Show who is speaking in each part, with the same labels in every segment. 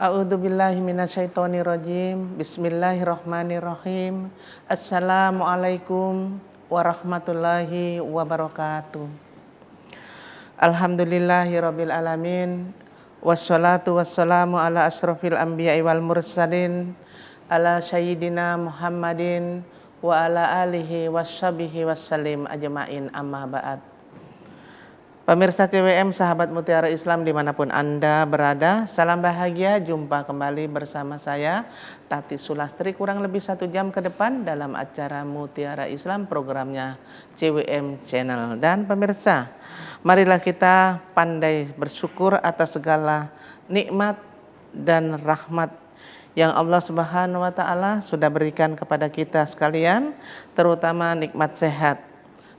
Speaker 1: A'udzubillahi minasyaitonirrajim. Bismillahirrahmanirrahim. Assalamualaikum warahmatullahi wabarakatuh. Alhamdulillahirabbil alamin. Wassalatu wassalamu ala asyrofil anbiya'i wal mursalin ala sayyidina Muhammadin wa ala alihi washabihi wassalim ajma'in, amma ba'd. Pemirsa CWM, sahabat Mutiara Islam dimanapun Anda berada, salam bahagia, jumpa kembali bersama saya Tati Sulastri kurang lebih 1 jam ke depan dalam acara Mutiara Islam, programnya CWM Channel. Dan pemirsa, marilah kita pandai bersyukur atas segala nikmat dan rahmat yang Allah Subhanahu wa Ta'ala sudah berikan kepada kita sekalian, terutama nikmat sehat.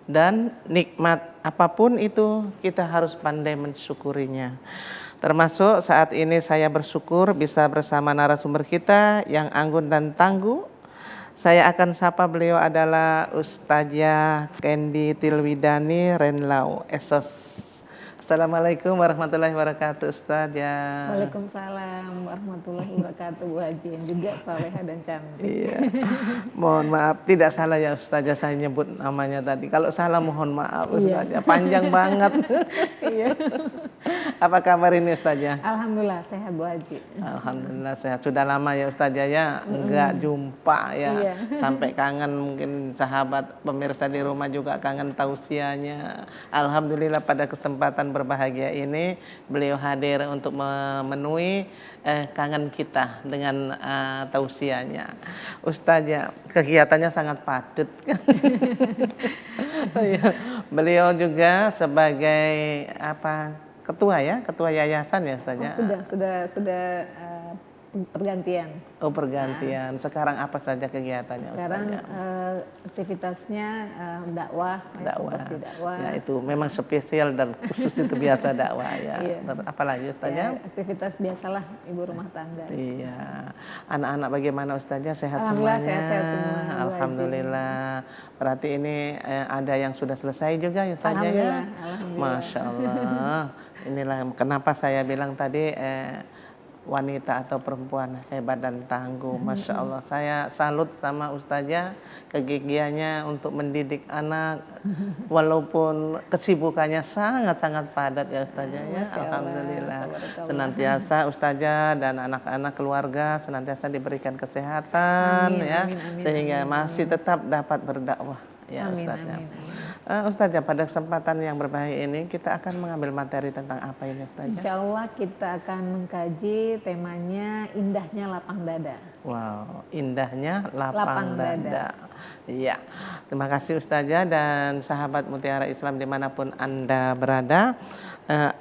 Speaker 1: Dan nikmat apapun itu kita harus pandai mensyukurinya. Termasuk saat ini saya bersyukur bisa bersama narasumber kita yang anggun dan tangguh. Saya akan sapa, beliau adalah Ustazah Kendi Tilwidani Renlau Esos. Assalamualaikum warahmatullahi wabarakatuh, Ustazah.
Speaker 2: Waalaikumsalam warahmatullahi wabarakatuh, Bu Haji, yang juga soleha dan cantik.
Speaker 1: Iya. Mohon maaf, tidak salah ya Ustazah saya nyebut namanya tadi. Kalau salah mohon maaf Ustazah, panjang banget.
Speaker 2: Iya.
Speaker 1: Apa kabar ini Ustazah?
Speaker 2: Alhamdulillah sehat, Bu Haji.
Speaker 1: Alhamdulillah sehat. Sudah lama ya Ustazah ya enggak jumpa ya.
Speaker 2: Iya.
Speaker 1: Sampai kangen, mungkin sahabat pemirsa di rumah juga kangen tausiahnya. Alhamdulillah pada kesempatan berbahagia ini beliau hadir untuk memenuhi kangen kita dengan tausiahnya. Ustazah, kegiatannya sangat padat. Beliau juga sebagai ketua yayasan ya Ustazah?
Speaker 2: Sudah pergantian.
Speaker 1: Oh, pergantian. Sekarang apa saja kegiatannya
Speaker 2: Sekarang
Speaker 1: Ustazah?
Speaker 2: aktivitasnya dakwah.
Speaker 1: Ya, itu memang spesial dan khusus itu biasa dakwah ya.
Speaker 2: Iya.
Speaker 1: Apalagi Ustazah?
Speaker 2: Ya, aktivitas biasalah ibu rumah tangga.
Speaker 1: Iya. Anak-anak bagaimana Ustazah? Sehat
Speaker 2: Alhamdulillah,
Speaker 1: semuanya?
Speaker 2: sehat semua, Bu Haji.
Speaker 1: Alhamdulillah. Berarti ini ada yang sudah selesai juga ya Ustazah ya?
Speaker 2: Alhamdulillah.
Speaker 1: Masya Allah. Inilah kenapa saya bilang tadi wanita atau perempuan hebat dan tangguh. Masya Allah, saya salut sama Ustazah, kegigihannya untuk mendidik anak walaupun kesibukannya sangat-sangat padat ya Ustazah ya. Alhamdulillah, senantiasa Ustazah dan anak-anak keluarga senantiasa diberikan kesehatan, ya, sehingga masih tetap dapat berdakwah ya Ustazah. Ustazah, pada kesempatan yang berbahagia ini kita akan mengambil materi tentang apa ini Ustazah?
Speaker 2: Insya Allah kita akan mengkaji temanya indahnya lapang dada.
Speaker 1: Wow, indahnya lapang dada. Iya, terima kasih Ustazah dan sahabat Mutiara Islam dimanapun Anda berada.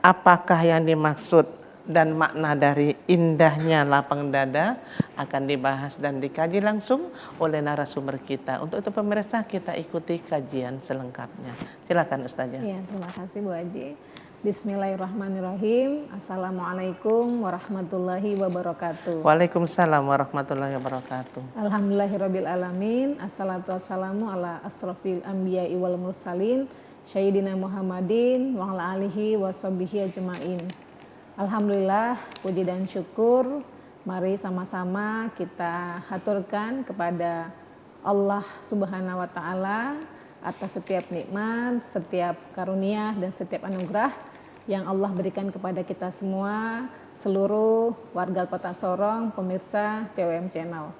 Speaker 1: Apakah yang dimaksud dan makna dari indahnya lapang dada akan dibahas dan dikaji langsung oleh narasumber kita. Untuk itu pemirsa, kita ikuti kajian selengkapnya. Silakan Ustazah.
Speaker 2: Ya, terima kasih Bu Haji. Bismillahirrahmanirrahim. Assalamualaikum warahmatullahi wabarakatuh.
Speaker 1: Waalaikumsalam warahmatullahi wabarakatuh.
Speaker 2: Alhamdulillahirabbil alamin. Assalatu wassalamu ala asrofil anbiya'i wal mursalin sayyidina Muhammadin wa ala alihi washabihi ajmain. Alhamdulillah, puji dan syukur mari sama-sama kita haturkan kepada Allah Subhanahu wa Ta'ala atas setiap nikmat, setiap karunia dan setiap anugerah yang Allah berikan kepada kita semua, seluruh warga Kota Sorong, pemirsa CWM Channel.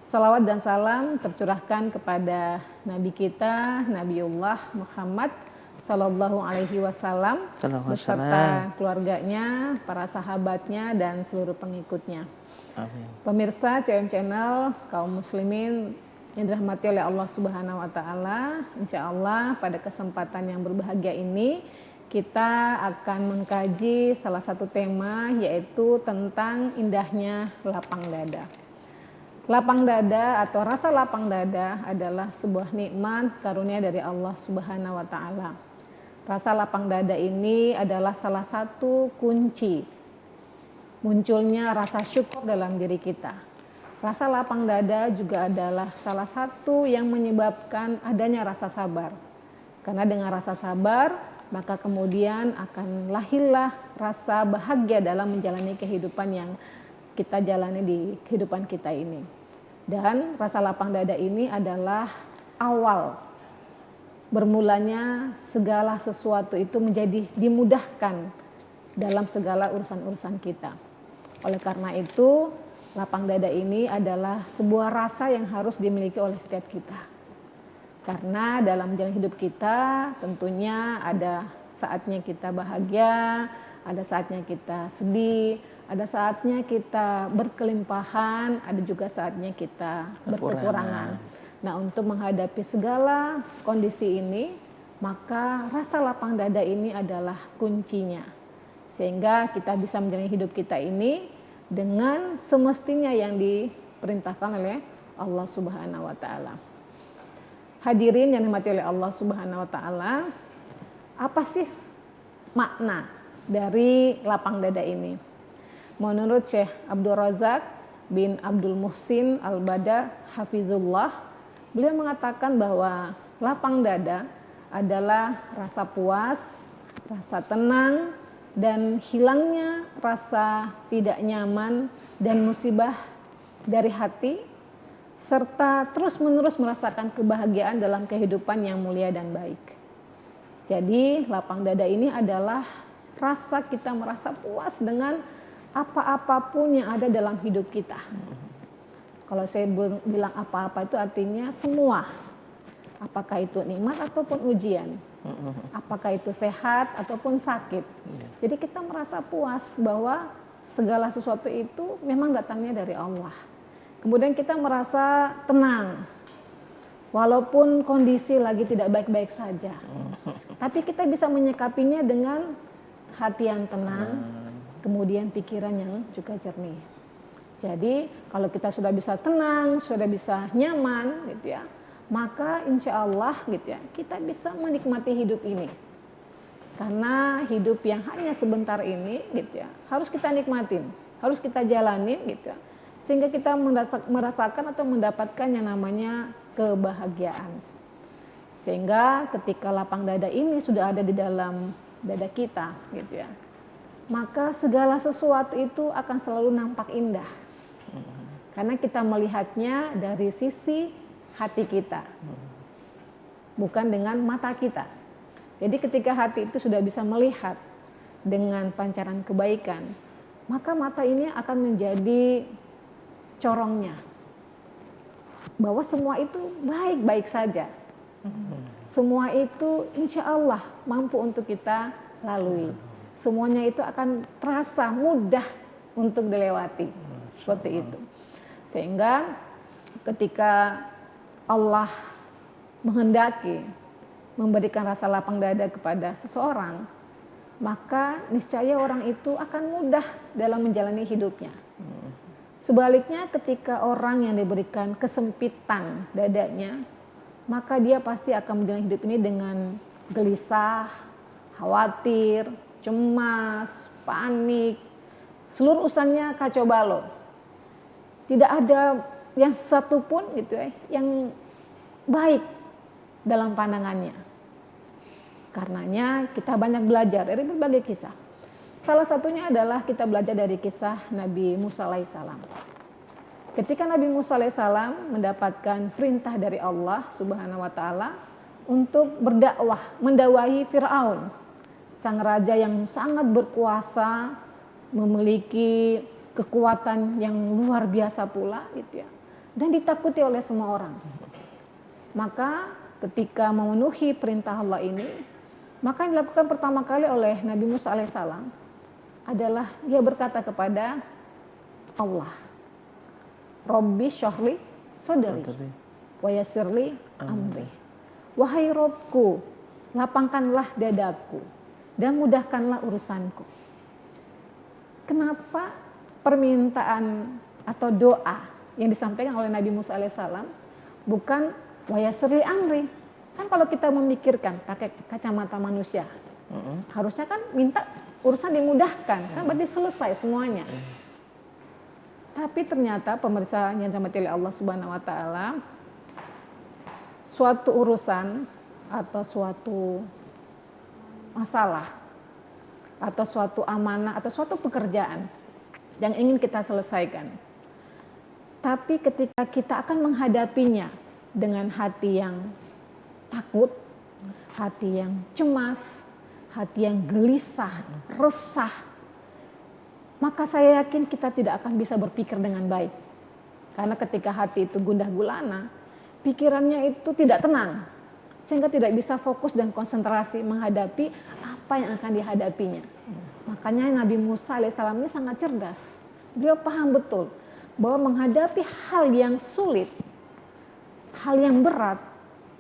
Speaker 2: Salawat dan salam tercurahkan kepada Nabi kita, Nabiullah Muhammad Sallallahu Alaihi Wasallam beserta keluarganya, para sahabatnya dan seluruh pengikutnya.
Speaker 1: Amin.
Speaker 2: Pemirsa CWM Channel, kaum muslimin yang dirahmati oleh Allah Subhanahu Wa Taala, insya Allah pada kesempatan yang berbahagia ini kita akan mengkaji salah satu tema, yaitu tentang indahnya lapang dada. Lapang dada atau rasa lapang dada adalah sebuah nikmat karunia dari Allah Subhanahu Wa Taala. Rasa lapang dada ini adalah salah satu kunci munculnya rasa syukur dalam diri kita. Rasa lapang dada juga adalah salah satu yang menyebabkan adanya rasa sabar. Karena dengan rasa sabar, maka kemudian akan lahirlah rasa bahagia dalam menjalani kehidupan yang kita jalani di kehidupan kita ini. Dan rasa lapang dada ini adalah awal bermulanya segala sesuatu itu menjadi dimudahkan dalam segala urusan-urusan kita. Oleh karena itu, lapang dada ini adalah sebuah rasa yang harus dimiliki oleh setiap kita. Karena dalam jalan hidup kita tentunya ada saatnya kita bahagia, ada saatnya kita sedih, ada saatnya kita berkelimpahan, ada juga saatnya kita berkekurangan. Nah, untuk menghadapi segala kondisi ini, maka rasa lapang dada ini adalah kuncinya. Sehingga kita bisa menjalani hidup kita ini dengan semestinya yang diperintahkan oleh Allah Subhanahu wa taala. Hadirin yang dirahmati oleh Allah Subhanahu wa taala, apa sih makna dari lapang dada ini? Menurut Syekh Abdul Razak bin Abdul Muhsin Al-Bada Hafizullah, beliau mengatakan bahwa lapang dada adalah rasa puas, rasa tenang, dan hilangnya rasa tidak nyaman dan musibah dari hati, serta terus-menerus merasakan kebahagiaan dalam kehidupan yang mulia dan baik. Jadi lapang dada ini adalah rasa kita merasa puas dengan apa-apapun yang ada dalam hidup kita. Kalau saya bilang apa-apa itu artinya semua. Apakah itu nikmat ataupun ujian. Apakah itu sehat ataupun sakit. Jadi kita merasa puas bahwa segala sesuatu itu memang datangnya dari Allah. Kemudian kita merasa tenang. Walaupun kondisi lagi tidak baik-baik saja. Tapi kita bisa menyikapinya dengan hati yang tenang, kemudian pikiran yang juga jernih. Jadi kalau kita sudah bisa tenang, sudah bisa nyaman gitu ya, maka insya Allah gitu ya, kita bisa menikmati hidup ini. Karena hidup yang hanya sebentar ini gitu ya, harus kita nikmatin, harus kita jalanin gitu ya. Sehingga kita merasakan atau mendapatkan yang namanya kebahagiaan. Sehingga ketika lapang dada ini sudah ada di dalam dada kita gitu ya, maka segala sesuatu itu akan selalu nampak indah. Karena kita melihatnya dari sisi hati kita, bukan dengan mata kita. Jadi ketika hati itu sudah bisa melihat dengan pancaran kebaikan, maka mata ini akan menjadi corongnya. Bahwa semua itu baik-baik saja. Semua itu insya Allah mampu untuk kita lalui. Semuanya itu akan terasa mudah untuk dilewati. Seperti itu. Sehingga ketika Allah menghendaki memberikan rasa lapang dada kepada seseorang, maka niscaya orang itu akan mudah dalam menjalani hidupnya. Sebaliknya ketika orang yang diberikan kesempitan dadanya, maka dia pasti akan menjalani hidup ini dengan gelisah, khawatir, cemas, panik, seluruh urusannya kacau balau. Tidak ada yang satupun gitu ya, yang baik dalam pandangannya. Karenanya kita banyak belajar dari berbagai kisah. Salah satunya adalah kita belajar dari kisah Nabi Musa alaihissalam. Ketika Nabi Musa alaihissalam mendapatkan perintah dari Allah Subhanahu wa taala untuk berdakwah, mendakwahi Firaun, sang raja yang sangat berkuasa, memiliki kekuatan yang luar biasa pula gitu ya, dan ditakuti oleh semua orang. Maka ketika memenuhi perintah Allah ini, maka yang dilakukan pertama kali oleh Nabi Musa alaihissalam adalah dia berkata kepada Allah, Robbi syrahli sodri wa yassirli amri. Wahai Robku, lapangkanlah dadaku dan mudahkanlah urusanku. Kenapa permintaan atau doa yang disampaikan oleh Nabi Musa alaihissalam bukan wa yassirli amri? Kan kalau kita memikirkan pakai kacamata manusia, harusnya kan minta urusan dimudahkan, kan berarti selesai semuanya. Tapi ternyata pemirsa yang dirahmati oleh Allah Subhanahu wa taala, suatu urusan atau suatu masalah atau suatu amanah atau suatu pekerjaan yang ingin kita selesaikan. Tapi ketika kita akan menghadapinya dengan hati yang takut, hati yang cemas, hati yang gelisah, resah, maka saya yakin kita tidak akan bisa berpikir dengan baik. Karena ketika hati itu gundah gulana, pikirannya itu tidak tenang, sehingga tidak bisa fokus dan konsentrasi menghadapi apa yang akan dihadapinya. Makanya Nabi Musa alaihissalam ini sangat cerdas. Beliau paham betul bahwa menghadapi hal yang sulit, hal yang berat,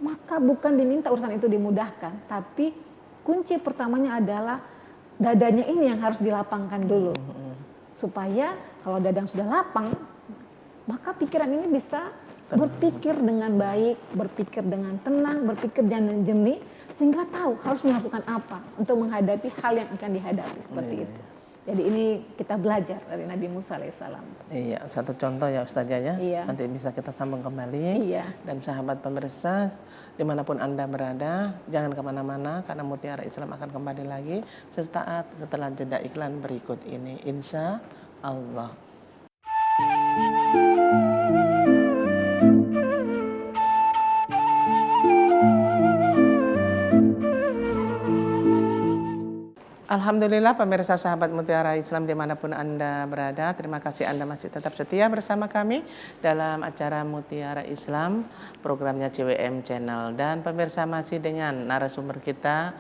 Speaker 2: maka bukan diminta urusan itu dimudahkan, tapi kunci pertamanya adalah dadanya ini yang harus dilapangkan dulu. Supaya kalau dadang sudah lapang, maka pikiran ini bisa berpikir dengan baik, berpikir dengan tenang, berpikir dengan jernih, sehingga tahu harus melakukan apa untuk menghadapi hal yang akan dihadapi seperti itu. Jadi ini kita belajar dari Nabi Musa alaihissalam.
Speaker 1: Iya, satu contoh ya Ustazah ya.
Speaker 2: Iya.
Speaker 1: Nanti bisa kita sambung kembali.
Speaker 2: Iya.
Speaker 1: Dan sahabat pemirsa, dimanapun Anda berada, jangan kemana-mana karena Mutiara Islam akan kembali lagi sesaat setelah jeda iklan berikut ini. Insya Allah. Alhamdulillah pemirsa sahabat Mutiara Islam dimanapun Anda berada, terima kasih Anda masih tetap setia bersama kami dalam acara Mutiara Islam, programnya CWM Channel. Dan pemirsa masih dengan narasumber kita,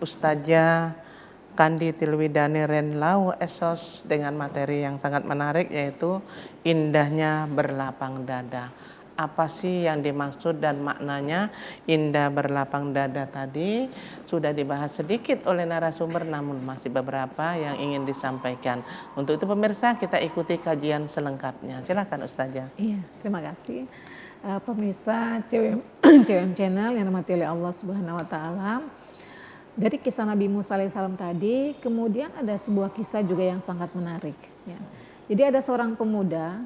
Speaker 1: Ustazah Kandi Tilwidani Renlau Esos, dengan materi yang sangat menarik yaitu indahnya berlapang dada. Apa sih yang dimaksud dan maknanya indah berlapang dada tadi sudah dibahas sedikit oleh narasumber, namun masih beberapa yang ingin disampaikan. Untuk itu pemirsa, kita ikuti kajian selengkapnya. Silakan Ustazah.
Speaker 2: Iya, terima kasih. Pemirsa CWM Channel yang dirahmati oleh Allah Subhanahu wa taala. Dari kisah Nabi Musa alaihissalam tadi, kemudian ada sebuah kisah juga yang sangat menarik ya. Jadi ada seorang pemuda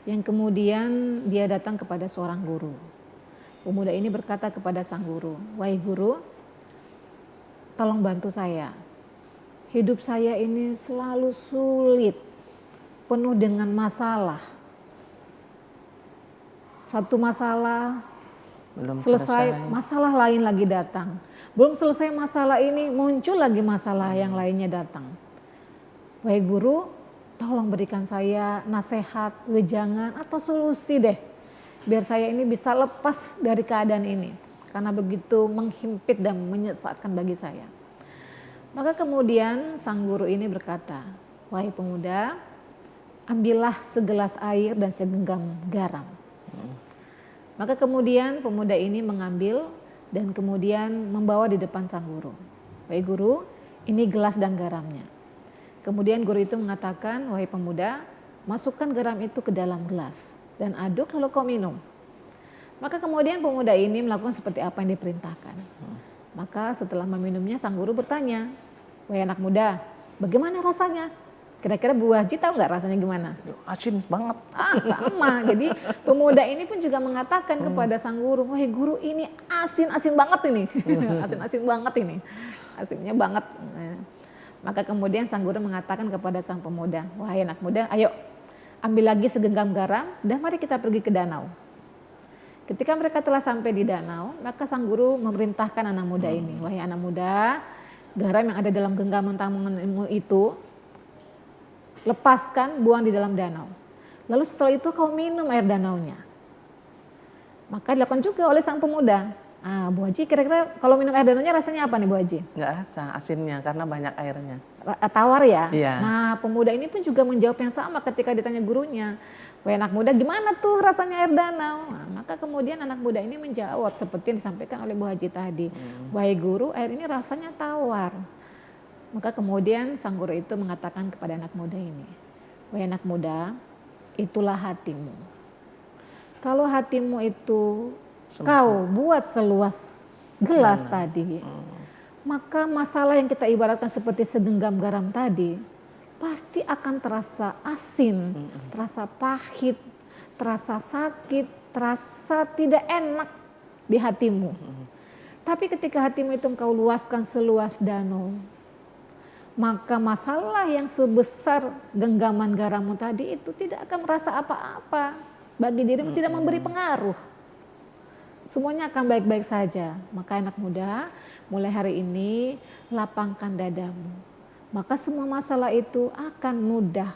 Speaker 2: yang kemudian dia datang kepada seorang guru. Pemuda ini berkata kepada sang guru, "Wahai guru, tolong bantu saya. Hidup saya ini selalu sulit, penuh dengan masalah. Satu masalah
Speaker 1: Belum
Speaker 2: selesai, masalah lain lagi datang. Belum selesai masalah ini, muncul lagi masalah yang lainnya datang. Wahai guru, tolong berikan saya nasihat, wejangan atau solusi deh. Biar saya ini bisa lepas dari keadaan ini. Karena begitu menghimpit dan menyesatkan bagi saya." Maka kemudian sang guru ini berkata, "Wahai pemuda, ambillah segelas air dan segenggam garam." Maka kemudian pemuda ini mengambil dan kemudian membawa di depan sang guru. "Wahai guru, ini gelas dan garamnya." Kemudian guru itu mengatakan, "Wahai pemuda, masukkan garam itu ke dalam gelas dan aduk lalu kau minum." Maka kemudian pemuda ini melakukan seperti apa yang diperintahkan. Maka setelah meminumnya sang guru bertanya, "Wahai anak muda, bagaimana rasanya? Kira-kira Bu Haji tahu nggak rasanya gimana?"
Speaker 1: Asin banget.
Speaker 2: Sama. Jadi pemuda ini pun juga mengatakan kepada sang guru, "Wahai guru, ini asin-asin banget ini." Asin-asin banget ini. Asinnya banget. Maka kemudian sang guru mengatakan kepada sang pemuda, "Wahai anak muda, ayo ambil lagi segenggam garam dan mari kita pergi ke danau." Ketika mereka telah sampai di danau, maka sang guru memerintahkan anak muda ini, "Wahai anak muda, garam yang ada dalam genggaman tanganmu itu lepaskan, buang di dalam danau. Lalu setelah itu kau minum air danaunya." Maka dilakukan juga oleh sang pemuda. Bu Haji, kira-kira kalau minum air danaunya rasanya apa nih Bu Haji?
Speaker 1: Nggak rasa asinnya karena banyak airnya.
Speaker 2: Tawar ya?
Speaker 1: Iya.
Speaker 2: Nah pemuda ini pun juga menjawab yang sama ketika ditanya gurunya, "Wahai anak muda, gimana tuh rasanya air danau?" Nah, maka kemudian anak muda ini menjawab seperti yang disampaikan oleh Bu Haji tadi. "Wahai guru, air ini rasanya tawar." Maka kemudian sang guru itu mengatakan kepada anak muda ini, "Wahai anak muda, itulah hatimu. Kalau hatimu itu kau buat seluas gelas tadi, maka masalah yang kita ibaratkan seperti segenggam garam tadi pasti akan terasa asin, terasa pahit, terasa sakit, terasa tidak enak di hatimu. Tapi ketika hatimu itu engkau luaskan seluas danau, maka masalah yang sebesar genggaman garammu tadi itu tidak akan merasa apa-apa. Bagi dirimu tidak memberi pengaruh. Semuanya akan baik-baik saja. Maka anak muda, mulai hari ini lapangkan dadamu. Maka semua masalah itu akan mudah,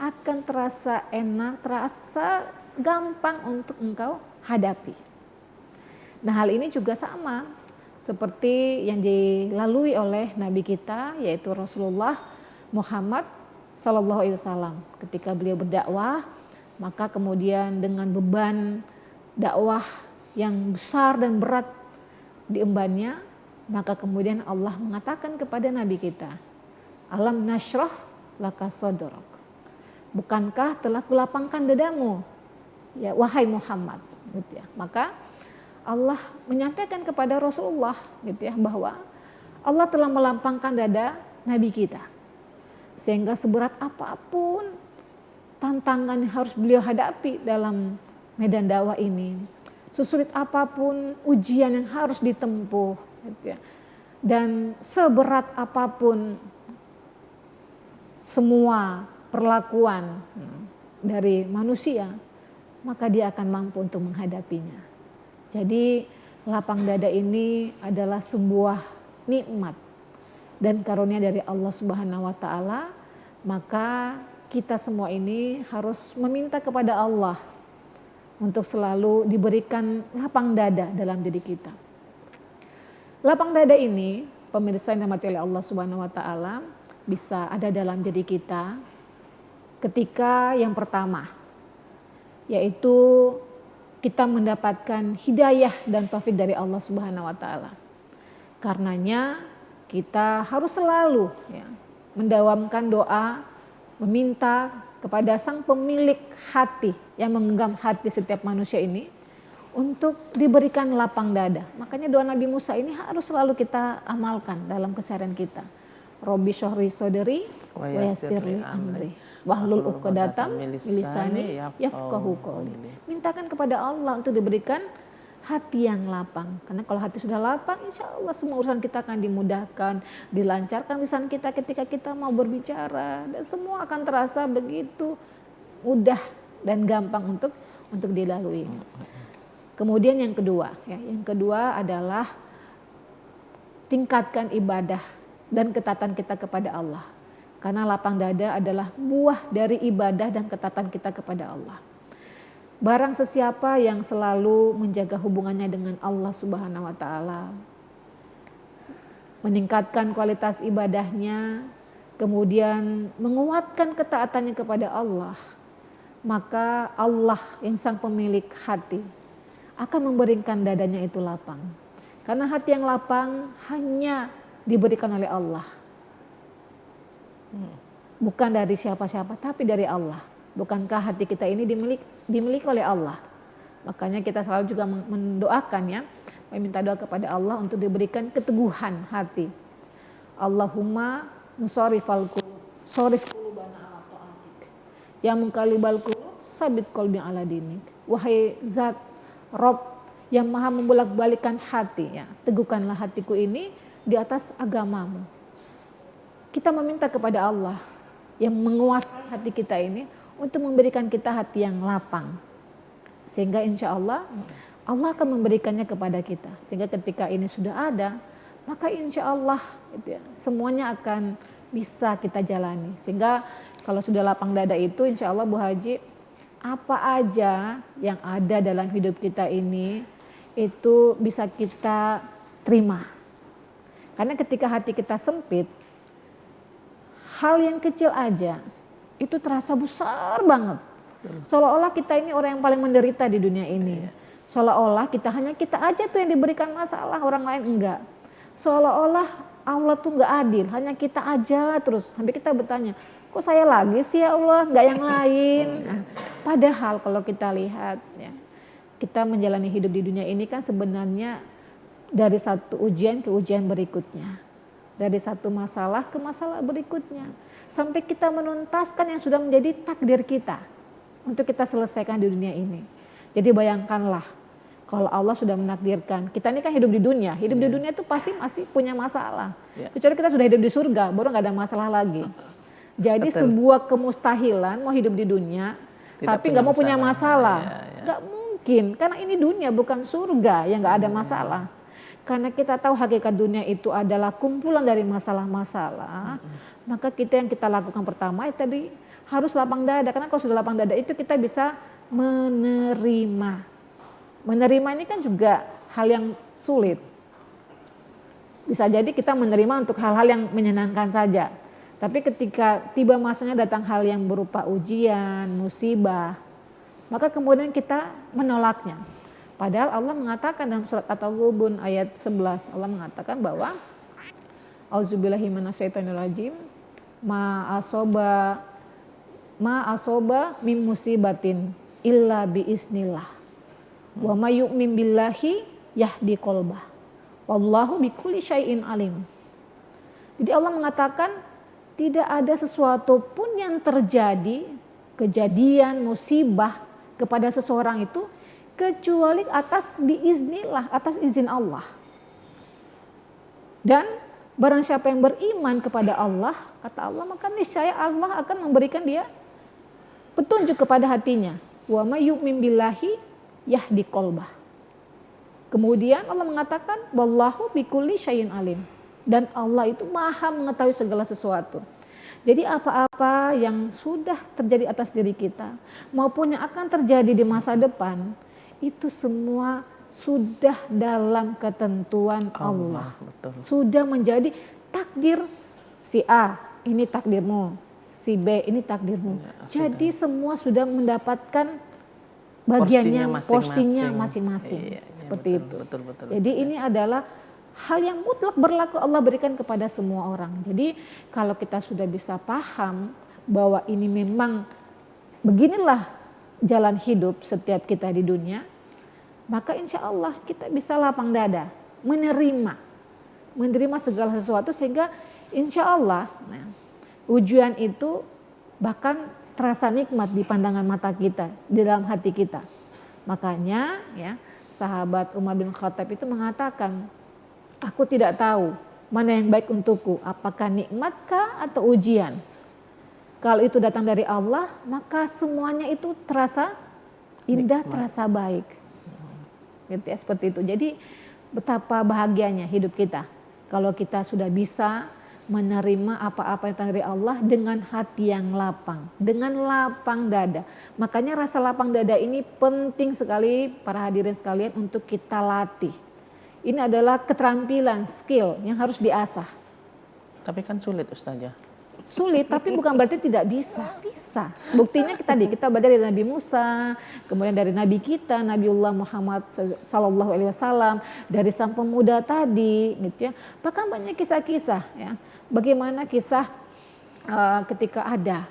Speaker 2: akan terasa enak, terasa gampang untuk engkau hadapi. Nah, hal ini juga sama seperti yang dilalui oleh Nabi kita, yaitu Rasulullah Muhammad SAW. Ketika beliau berdakwah, maka kemudian dengan beban dakwah yang besar dan berat diembannya, maka kemudian Allah mengatakan kepada Nabi kita, alam nashrah laka sodorok, bukankah telah kulapangkan dadamu ya wahai Muhammad, gitu ya. Maka Allah menyampaikan kepada Rasulullah, gitu ya, bahwa Allah telah melapangkan dada Nabi kita, sehingga seberat apapun tantangan yang harus beliau hadapi dalam medan dakwah ini, sesulit apapun ujian yang harus ditempuh, gitu ya, dan seberat apapun semua perlakuan dari manusia, maka dia akan mampu untuk menghadapinya. Jadi lapang dada ini adalah sebuah nikmat dan karunia dari Allah Subhanahu wa taala. Maka kita semua ini harus meminta kepada Allah untuk selalu diberikan lapang dada dalam diri kita. Lapang dada ini, pemirsa yang dirahmati oleh Allah Subhanahu wa taala, bisa ada dalam diri kita ketika yang pertama, yaitu kita mendapatkan hidayah dan taufik dari Allah Subhanahu wa taala. Karenanya kita harus selalu mendawamkan doa, meminta kepada Sang Pemilik hati yang menggenggam hati setiap manusia ini untuk diberikan lapang dada. Makanya doa Nabi Musa ini harus selalu kita amalkan dalam keseharian kita. Robbi syohri soderi wa yassirli amri wahlul uqdatam min lisani yafqahu qawli. Mintakan kepada Allah untuk diberikan hati yang lapang. Karena kalau hati sudah lapang, insya Allah semua urusan kita akan dimudahkan, dilancarkan lisan kita ketika kita mau berbicara, dan semua akan terasa begitu mudah dan gampang untuk dilalui. Kemudian yang kedua adalah tingkatkan ibadah dan ketaatan kita kepada Allah. Karena lapang dada adalah buah dari ibadah dan ketaatan kita kepada Allah. Barang sesiapa yang selalu menjaga hubungannya dengan Allah Subhanahu wa taala, meningkatkan kualitas ibadahnya, kemudian menguatkan ketaatannya kepada Allah, maka Allah yang Sang Pemilik hati akan memberikan dadanya itu lapang. Karena hati yang lapang hanya diberikan oleh Allah. Bukan dari siapa-siapa, tapi dari Allah. Bukankah hati kita ini dimiliki oleh Allah? Makanya kita selalu juga mendoakan meminta doa kepada Allah untuk diberikan keteguhan hati. Allahumma musarrifal qulub, sharif qulubana ala ta'atik. Ya muqallibal qulub, sabit qalbi ala dinik. Wahai zat Rob yang maha membolak-balikan hati, teguhkanlah hatiku ini di atas agamamu. Kita meminta kepada Allah yang menguasai hati kita ini untuk memberikan kita hati yang lapang. Sehingga insya Allah, Allah akan memberikannya kepada kita. Sehingga ketika ini sudah ada, maka insya Allah semuanya akan bisa kita jalani. Sehingga kalau sudah lapang dada itu, insya Allah Bu Haji, apa aja yang ada dalam hidup kita ini, itu bisa kita terima. Karena ketika hati kita sempit, hal yang kecil aja itu terasa besar banget. Seolah-olah kita ini orang yang paling menderita di dunia ini. Seolah-olah kita aja tuh yang diberikan masalah, orang lain enggak. Seolah-olah Allah tuh enggak adil, hanya kita aja terus. Sampai kita bertanya, kok saya lagi sih ya Allah, enggak yang lain. Nah, padahal kalau kita lihat kita menjalani hidup di dunia ini kan sebenarnya dari satu ujian ke ujian berikutnya. Dari satu masalah ke masalah berikutnya. Sampai kita menuntaskan yang sudah menjadi takdir kita untuk kita selesaikan di dunia ini. Jadi bayangkanlah Kalau Allah sudah menakdirkan, kita ini kan hidup di dunia itu pasti masih punya masalah. Kecuali kita sudah hidup di surga, baru nggak ada masalah lagi. Jadi sebuah kemustahilan mau hidup di dunia, tapi nggak mau punya masalah, nggak mungkin. Karena ini dunia bukan surga yang nggak ada masalah. Karena kita tahu hakikat dunia itu adalah kumpulan dari masalah-masalah, maka yang kita lakukan pertama tadi harus lapang dada. Karena kalau sudah lapang dada itu kita bisa menerima. Menerima ini kan juga hal yang sulit. Bisa jadi kita menerima untuk hal-hal yang menyenangkan saja. Tapi ketika tiba masanya datang hal yang berupa ujian, musibah, maka kemudian kita menolaknya. Padahal Allah mengatakan dalam surat At-Taghabun ayat 11, Allah mengatakan bahwa auzubillahi minasyaitonirrajim, ma asoba min musibatin illa biiznillah. Wa may yu'min billahi yahdi qalbah. Wallahu bikulli syai'in alim. Jadi Allah mengatakan tidak ada sesuatu pun yang terjadi, kejadian, musibah kepada seseorang itu kecuali atas biiznillah, atas izin Allah. Dan barang siapa yang beriman kepada Allah, kata Allah, maka niscaya Allah akan memberikan dia petunjuk kepada hatinya. Wa may yu'min billahi yahdi qalbah. Kemudian Allah mengatakan wallahu bikulli syai'in alim. Dan Allah itu maha mengetahui segala sesuatu. Jadi apa-apa yang sudah terjadi atas diri kita maupun yang akan terjadi di masa depan, itu semua sudah dalam ketentuan Allah.
Speaker 1: Betul.
Speaker 2: Sudah menjadi takdir si A, ini takdirmu. Si B, ini takdirmu. Jadi semua sudah mendapatkan bagiannya, porsinya masing-masing. Seperti itu.
Speaker 1: Betul.
Speaker 2: Jadi ini adalah hal yang mutlak berlaku Allah berikan kepada semua orang. Jadi kalau kita sudah bisa paham bahwa ini memang beginilah jalan hidup setiap kita di dunia, maka insya Allah kita bisa lapang dada, menerima segala sesuatu sehingga insya Allah ujian itu bahkan terasa nikmat di pandangan mata kita, di dalam hati kita. Makanya ya sahabat Umar bin Khattab itu mengatakan, aku tidak tahu mana yang baik untukku, apakah nikmatkah atau ujian. Kalau itu datang dari Allah, maka semuanya itu terasa indah, terasa baik. Gitu ya, seperti itu. Jadi betapa bahagianya hidup kita kalau kita sudah bisa menerima apa-apa yang datang dari Allah dengan hati yang lapang, dengan lapang dada. Makanya rasa lapang dada ini penting sekali para hadirin sekalian untuk kita latih. Ini adalah keterampilan, skill yang harus diasah.
Speaker 1: Tapi kan sulit Ustazah.
Speaker 2: Sulit, tapi bukan berarti tidak bisa. Bisa. Buktinya kita belajar dari Nabi Musa, kemudian dari Nabi kita, Nabiullah Muhammad SAW, dari sang pemuda tadi, gitu ya. Bahkan banyak kisah-kisah, ya. Bagaimana kisah ketika ada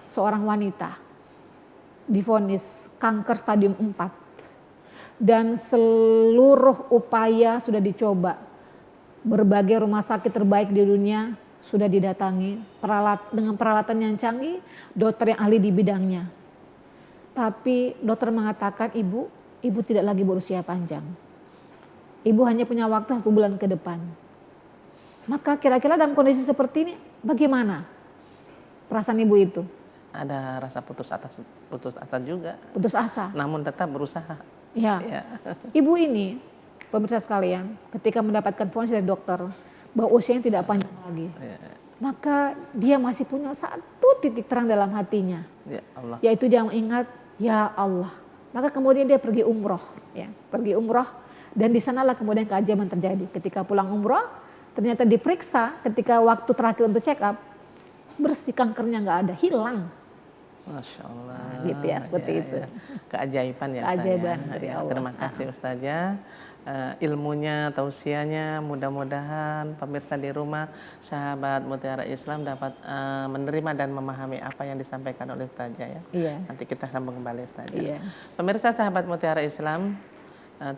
Speaker 2: seorang wanita divonis kanker stadium 4. Dan seluruh upaya sudah dicoba. Berbagai rumah sakit terbaik di dunia sudah didatangi, dengan peralatan yang canggih, dokter yang ahli di bidangnya. Tapi dokter mengatakan ibu tidak lagi berusia panjang. Ibu hanya punya waktu 1 bulan ke depan. Maka kira-kira dalam kondisi seperti ini bagaimana perasaan ibu itu?
Speaker 1: Ada rasa putus asa juga.
Speaker 2: Putus asa.
Speaker 1: Namun tetap berusaha.
Speaker 2: Ya. Ibu ini, pemirsa sekalian, ketika mendapatkan vonis dari dokter bahwa usianya tidak panjang lagi, maka dia masih punya satu titik terang dalam hatinya, yaitu dia mengingat, ya Allah. Maka kemudian dia pergi umroh, dan di sanalah kemudian keajaiban terjadi. Ketika pulang umroh, ternyata diperiksa ketika waktu terakhir untuk check up, bersih, kankernya nggak ada, hilang.
Speaker 1: Masya Allah.
Speaker 2: Nah, gitu ya, seperti itu.
Speaker 1: Keajaiban ya.
Speaker 2: Keajaiban dari Allah.
Speaker 1: Terima kasih Ustazah. Ilmunya, tausiahnya, mudah-mudahan pemirsa di rumah, sahabat Mutiara Islam dapat menerima dan memahami apa yang disampaikan oleh Ustazah ya.
Speaker 2: Iya.
Speaker 1: Nanti kita sambung kembali Ustazah.
Speaker 2: Iya.
Speaker 1: Pemirsa sahabat Mutiara Islam,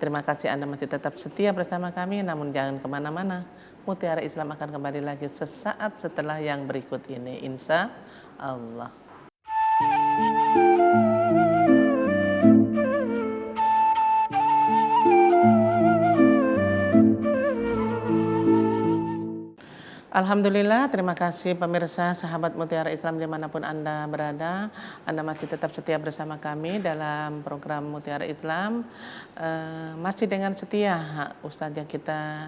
Speaker 1: terima kasih Anda masih tetap setia bersama kami, namun jangan kemana-mana. Mutiara Islam akan kembali lagi sesaat setelah yang berikut ini, insya Allah. Alhamdulillah, terima kasih pemirsa sahabat Mutiara Islam dimanapun Anda berada. Anda masih tetap setia bersama kami dalam program Mutiara Islam. Masih dengan setia Ustazah kita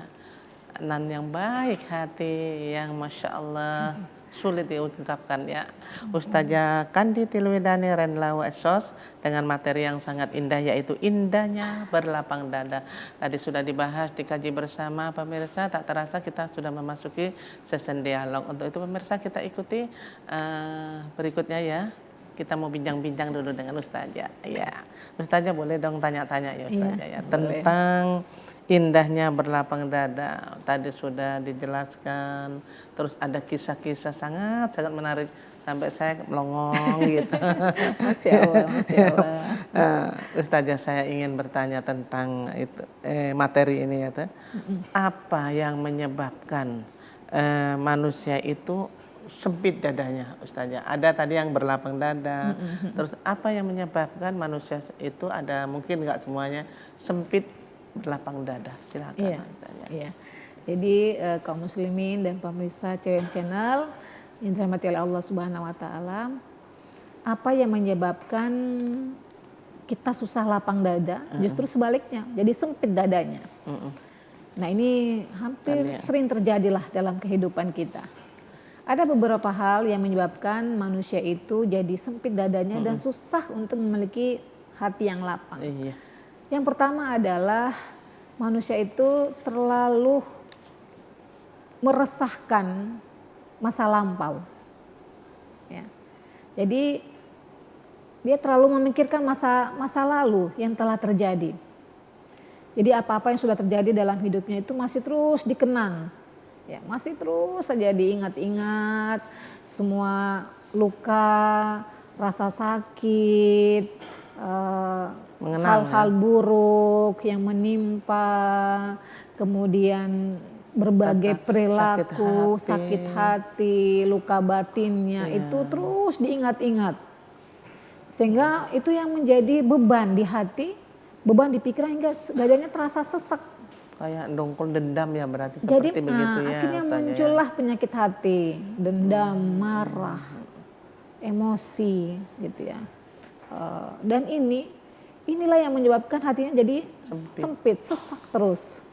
Speaker 1: Nan yang baik hati, yang Masya Allah sulit diungkapkan ya. Ustazah Kandi Tilwidani Renlawa Esos dengan materi yang sangat indah, yaitu indahnya berlapang dada. Tadi sudah dibahas, dikaji bersama pemirsa, tak terasa kita sudah memasuki sesi dialog. Untuk itu pemirsa kita ikuti berikutnya ya. Kita mau bincang-bincang dulu dengan Ustazah. Ya, Ustazah boleh dong tanya-tanya ya Ustazah ya, tentang indahnya berlapang dada. Tadi sudah dijelaskan, terus ada kisah-kisah sangat-sangat menarik sampai saya melongong gitu.
Speaker 2: Masya Allah, Masya Allah.
Speaker 1: Ustazah, saya ingin bertanya tentang itu materi ini ya. Apa yang menyebabkan manusia itu sempit dadanya, Ustazah? Ada tadi yang berlapang dada, terus apa yang menyebabkan manusia itu, ada mungkin nggak semuanya sempit berlapang dada? Silakan.
Speaker 2: Iya. Jadi kaum muslimin dan pemirsa CWM Channel yang dirahmati oleh Allah Subhanahu wa taala, apa yang menyebabkan kita susah lapang dada? Justru sebaliknya, jadi sempit dadanya. Nah, ini hampir sering terjadilah dalam kehidupan kita. Ada beberapa hal yang menyebabkan manusia itu jadi sempit dadanya dan susah untuk memiliki hati yang lapang.
Speaker 1: Iya.
Speaker 2: Yang pertama adalah manusia itu terlalu meresahkan masa lampau. Ya. Jadi dia terlalu memikirkan masa lalu yang telah terjadi. Jadi apa-apa yang sudah terjadi dalam hidupnya itu masih terus dikenang. Ya, masih terus saja diingat-ingat semua luka, rasa sakit, hal-hal buruk yang menimpa, kemudian berbagai perilaku, sakit hati, luka batinnya itu terus diingat-ingat. Sehingga itu yang menjadi beban di hati, beban di pikiran, hingga dadanya terasa sesak.
Speaker 1: Kayak dongkol dendam ya, berarti
Speaker 2: Jadi
Speaker 1: seperti begitu ya.
Speaker 2: akhirnya muncullah penyakit hati, dendam, marah, emosi gitu ya. Dan inilah yang menyebabkan hatinya jadi sempit, sesak terus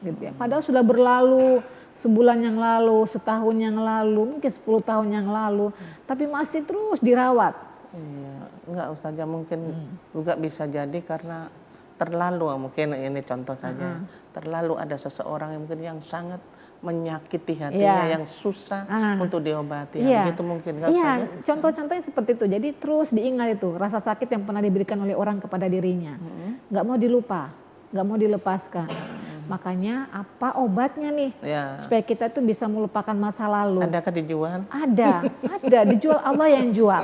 Speaker 2: gitu ya. Padahal sudah berlalu sebulan yang lalu, setahun yang lalu, mungkin 10 tahun yang lalu, tapi masih terus dirawat.
Speaker 1: Iya, enggak Ustazah, mungkin juga bisa jadi karena terlalu, mungkin ini contoh saja, terlalu ada seseorang yang mungkin yang sangat menyakiti hatinya, yang susah untuk diobati. Begitu mungkin.
Speaker 2: Iya, contoh-contohnya seperti itu. Jadi terus diingat itu rasa sakit yang pernah diberikan oleh orang kepada dirinya, nggak mau dilupa, nggak mau dilepaskan. Makanya apa obatnya nih supaya kita itu bisa melupakan masa lalu?
Speaker 1: Adakah dijual?
Speaker 2: Ada dijual, Allah yang jual,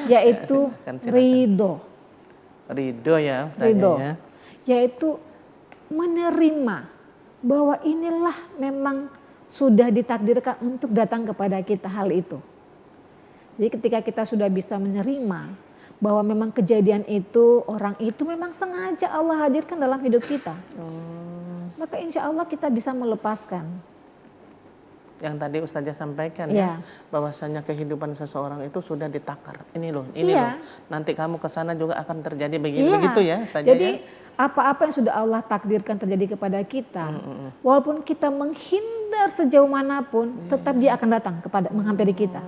Speaker 2: yaitu ridho.
Speaker 1: Ridho ya,
Speaker 2: ridho, yaitu menerima bahwa inilah memang sudah ditakdirkan untuk datang kepada kita hal itu. Jadi ketika kita sudah bisa menerima bahwa memang kejadian itu, orang itu memang sengaja Allah hadirkan dalam hidup kita, maka insya Allah kita bisa melepaskan.
Speaker 1: Yang tadi Ustazah sampaikan bahwasanya kehidupan seseorang itu sudah ditakar. Ini loh, nanti kamu ke sana juga akan terjadi begitu ya Ustazah.
Speaker 2: Jadi apa-apa yang sudah Allah takdirkan terjadi kepada kita, walaupun kita menghindar sejauh manapun, tetap dia akan datang menghampiri kita.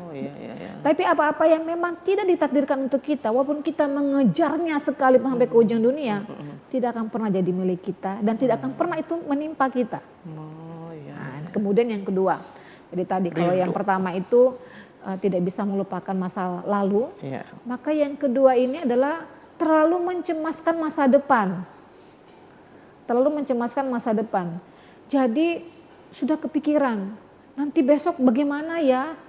Speaker 2: Tapi apa-apa yang memang tidak ditakdirkan untuk kita, walaupun kita mengejarnya sekali sampai ke ujung dunia, tidak akan pernah jadi milik kita dan tidak akan pernah itu menimpa kita. Kemudian yang kedua, jadi tadi kalau yang pertama itu tidak bisa melupakan masa lalu, maka yang kedua ini adalah terlalu mencemaskan masa depan. Terlalu mencemaskan masa depan. Jadi sudah kepikiran, nanti besok bagaimana ya?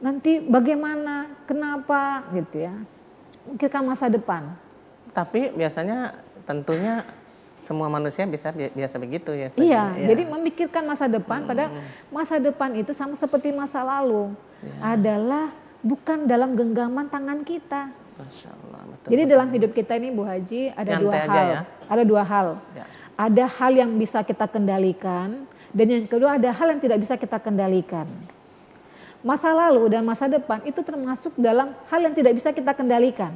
Speaker 2: Nanti bagaimana? Kenapa? Gitu ya. Memikirkan masa depan.
Speaker 1: Tapi biasanya tentunya semua manusia biasa begitu ya.
Speaker 2: Iya, jadi memikirkan masa depan, padahal masa depan itu sama seperti masa lalu, adalah bukan dalam genggaman tangan kita.
Speaker 1: Masya Allah, betul,
Speaker 2: jadi dalam hidup kita ini Bu Haji ada dua hal. Ada dua hal. Ada hal yang bisa kita kendalikan Dan yang kedua ada hal yang tidak bisa kita kendalikan. Masa lalu dan masa depan itu termasuk dalam hal yang tidak bisa kita kendalikan.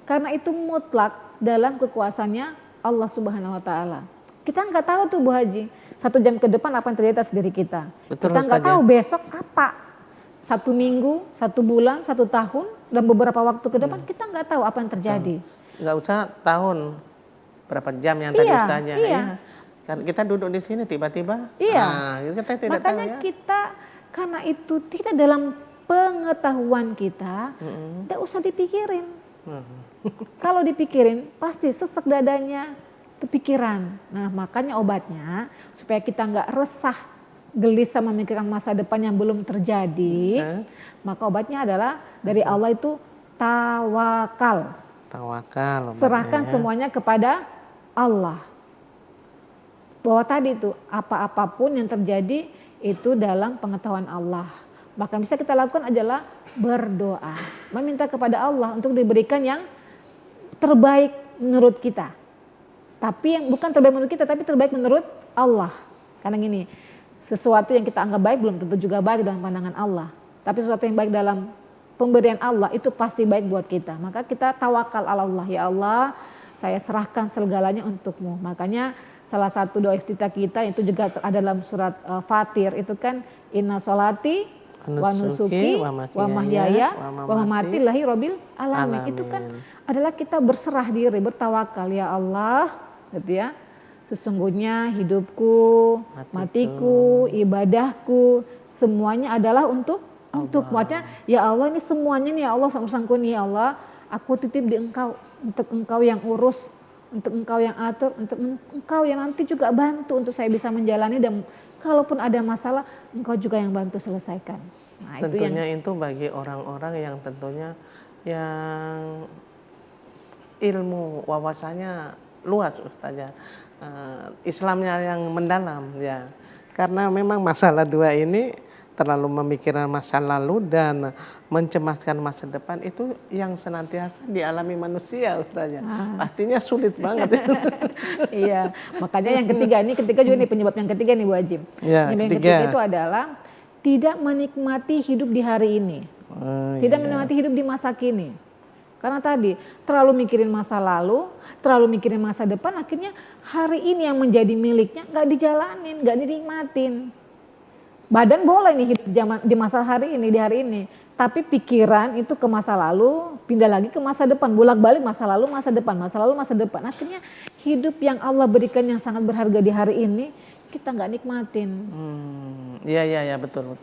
Speaker 2: Karena itu mutlak dalam kekuasaannya Allah Subhanahu wa taala. Kita nggak tahu tuh Bu Haji, 1 jam ke depan apa yang terjadi atas diri kita.
Speaker 1: Betul,
Speaker 2: kita nggak
Speaker 1: Ustazah.
Speaker 2: tahu besok apa. 1 minggu, 1 bulan, 1 tahun, dan beberapa waktu ke depan kita nggak tahu apa yang terjadi.
Speaker 1: Nggak usah tahun, berapa jam yang tadi
Speaker 2: Iya,
Speaker 1: Ustazah.
Speaker 2: iya.
Speaker 1: Kan kita duduk di sini tiba-tiba.
Speaker 2: Iya.
Speaker 1: Nah, kita tidak
Speaker 2: Makanya
Speaker 1: tahu ya.
Speaker 2: kita karena itu tidak dalam pengetahuan kita, tidak usah dipikirin. Kalau dipikirin pasti sesek dadanya, kepikiran. Nah makanya obatnya supaya kita nggak resah, gelisah memikirkan masa depan yang belum terjadi, maka obatnya adalah dari Allah itu tawakal.
Speaker 1: Tawakal.
Speaker 2: Serahkan
Speaker 1: obatnya.
Speaker 2: semuanya kepada Allah. Bahwa tadi itu apa-apapun yang terjadi itu dalam pengetahuan Allah. Maka bisa kita lakukan adalah berdoa, meminta kepada Allah untuk diberikan yang terbaik menurut kita. Tapi yang bukan terbaik menurut kita, tapi terbaik menurut Allah. Karena gini, sesuatu yang kita anggap baik belum tentu juga baik dalam pandangan Allah. Tapi sesuatu yang baik dalam pemberian Allah itu pasti baik buat kita. Maka kita tawakal ala Allah, ya Allah, saya serahkan segalanya untukmu. Makanya salah satu doa iftitah kita itu juga ada dalam surat Fatir, itu kan inna sholati wa nusuki wa mahyaya wa mamati lillahi rabbil alamin. Itu kan adalah kita berserah diri, bertawakal, ya Allah, gitu ya. Sesungguhnya hidupku, matiku, ibadahku semuanya adalah untuk artinya ya Allah ini semuanya nih ya Allah, urusanku nih ya Allah, aku titip di Engkau, untuk Engkau yang urus, untuk Engkau yang atur, untuk Engkau yang nanti juga bantu untuk saya bisa menjalani, dan kalaupun ada masalah Engkau juga yang bantu selesaikan. Nah,
Speaker 1: tentunya itu bagi orang-orang yang tentunya yang ilmu wawasannya luas Ustazah, Islamnya yang mendalam ya. Karena memang masalah dua ini terlalu memikirkan masa lalu dan mencemaskan masa depan itu yang senantiasa dialami manusia Ustazah. Pastinya sulit banget.
Speaker 2: Iya, makanya yang ketiga juga nih penyebab yang ketiga nih Bu Haji.
Speaker 1: Ya,
Speaker 2: Penyebab yang ketiga itu adalah tidak menikmati hidup di hari ini. Tidak menikmati hidup di masa kini. Karena tadi terlalu mikirin masa lalu, terlalu mikirin masa depan, akhirnya hari ini yang menjadi miliknya nggak dijalanin, nggak dinikmatin. Badan boleh nih hidup di masa hari ini, di hari ini. Tapi pikiran itu ke masa lalu, pindah lagi ke masa depan, bolak-balik masa lalu, masa depan, masa lalu, masa depan. Akhirnya hidup yang Allah berikan yang sangat berharga di hari ini, kita nggak nikmatin.
Speaker 1: Iya betul.